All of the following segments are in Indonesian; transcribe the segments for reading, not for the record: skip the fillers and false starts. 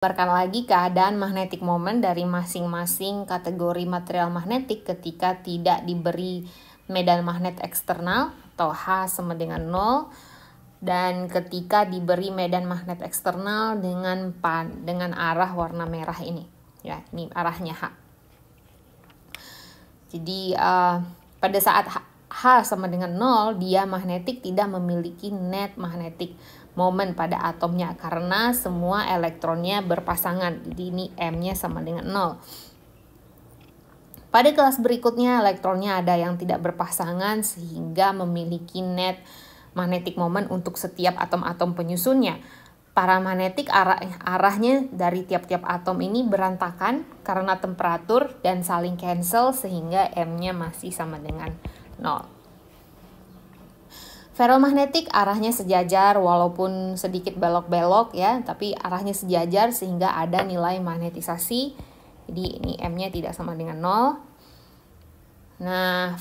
Gambarkan lagi keadaan magnetic moment dari masing-masing kategori material magnetik ketika tidak diberi medan magnet eksternal atau H sama dengan 0 dan ketika diberi medan magnet eksternal dengan arah warna merah ini. Ya, ini arahnya H. Jadi pada saat H sama dengan 0, dia magnetik tidak memiliki net magnetic moment pada atomnya karena semua elektronnya berpasangan. Jadi ini M-nya sama dengan 0. Pada kelas berikutnya elektronnya ada yang tidak berpasangan sehingga memiliki net magnetic moment untuk setiap atom-atom penyusunnya. Paramagnetik arahnya dari tiap-tiap atom ini berantakan karena temperatur dan saling cancel sehingga M-nya masih sama dengan 0. Ferromagnetik arahnya sejajar walaupun sedikit belok-belok ya, tapi arahnya sejajar sehingga ada nilai magnetisasi. Jadi ini M-nya tidak sama dengan 0. Nah,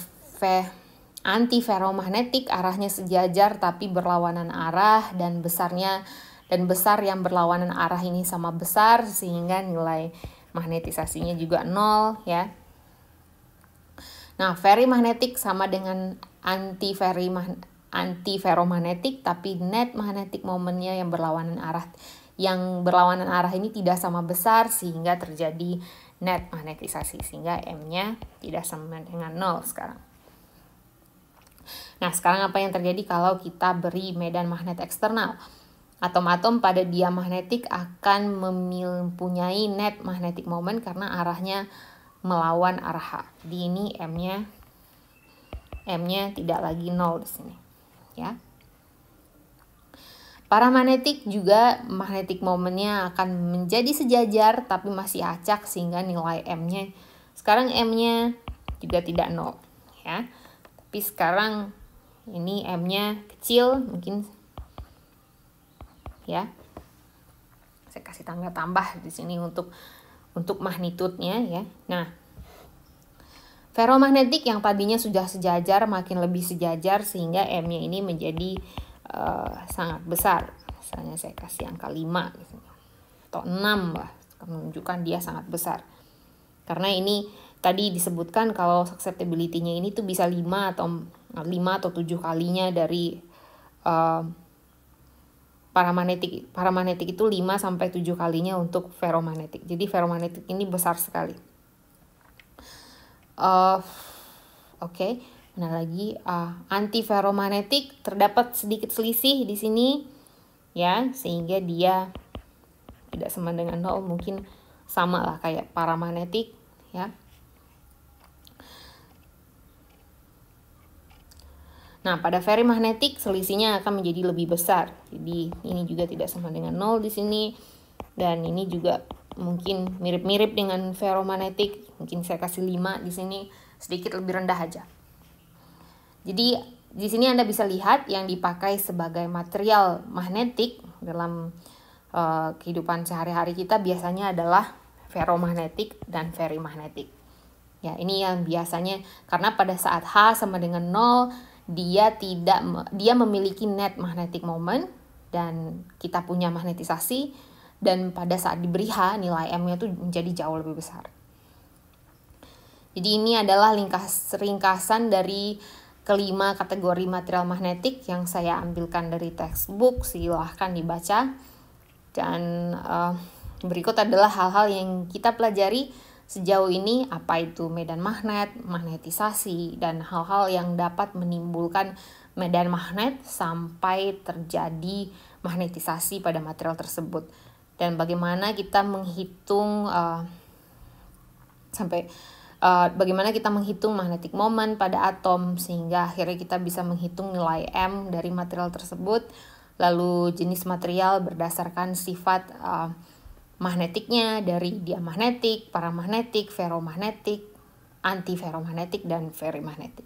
antiferromagnetik arahnya sejajar tapi berlawanan arah dan besar yang berlawanan arah ini sama besar sehingga nilai magnetisasinya juga 0 ya. Nah, ferrimagnetik sama dengan antiferromagnetik tapi net magnetic momentnya yang berlawanan arah ini tidak sama besar sehingga terjadi net magnetisasi sehingga M-nya tidak sama dengan 0 sekarang. Nah, sekarang apa yang terjadi kalau kita beri medan magnet eksternal? Atom-atom pada diamagnetik akan mempunyai net magnetic moment karena arahnya melawan arah H. Jadi ini M-nya tidak lagi 0 di sini. Ya. Paramagnetik juga magnetic momentnya akan menjadi sejajar tapi masih acak sehingga nilai M-nya sekarang M-nya juga tidak 0 ya. Tapi sekarang ini M-nya kecil mungkin ya. Saya kasih tanda tambah di sini untuk magnitudenya ya. Nah, ferromagnetik yang tadinya sudah sejajar makin lebih sejajar sehingga M-nya ini menjadi sangat besar. Misalnya saya kasih angka 5 gitu. Atau 6 lah, menunjukkan dia sangat besar. Karena ini tadi disebutkan kalau susceptibility-nya ini tuh bisa 5 atau 7 kalinya dari paramagnetik itu 5 sampai 7 kalinya untuk ferromagnetik. Jadi ferromagnetik ini besar sekali. Oke. Mana lagi? Antiferromagnetik terdapat sedikit selisih di sini ya, sehingga dia tidak sama dengan 0, mungkin sama lah kayak paramagnetik ya. Nah, pada ferrimagnetik selisihnya akan menjadi lebih besar. Jadi ini juga tidak sama dengan 0 di sini dan ini juga mungkin mirip-mirip dengan ferromagnetik. Mungkin saya kasih 5 di sini, sedikit lebih rendah aja. Jadi di sini Anda bisa lihat yang dipakai sebagai material magnetik dalam kehidupan sehari-hari kita biasanya adalah ferromagnetik dan ferrimagnetik. Ya, ini yang biasanya karena pada saat H sama dengan 0 dia memiliki net magnetic moment dan kita punya magnetisasi dan pada saat diberi H nilai M-nya itu menjadi jauh lebih besar. Jadi ini adalah ringkasan dari kelima kategori material magnetik yang saya ambilkan dari textbook, silahkan dibaca. Dan berikut adalah hal-hal yang kita pelajari sejauh ini, apa itu medan magnet, magnetisasi, dan hal-hal yang dapat menimbulkan medan magnet sampai terjadi magnetisasi pada material tersebut. Dan bagaimana kita menghitung bagaimana kita menghitung magnetic moment pada atom sehingga akhirnya kita bisa menghitung nilai M dari material tersebut. Lalu jenis material berdasarkan sifat magnetiknya dari diamagnetik, paramagnetik, ferromagnetik, antiferromagnetik, dan ferrimagnetik.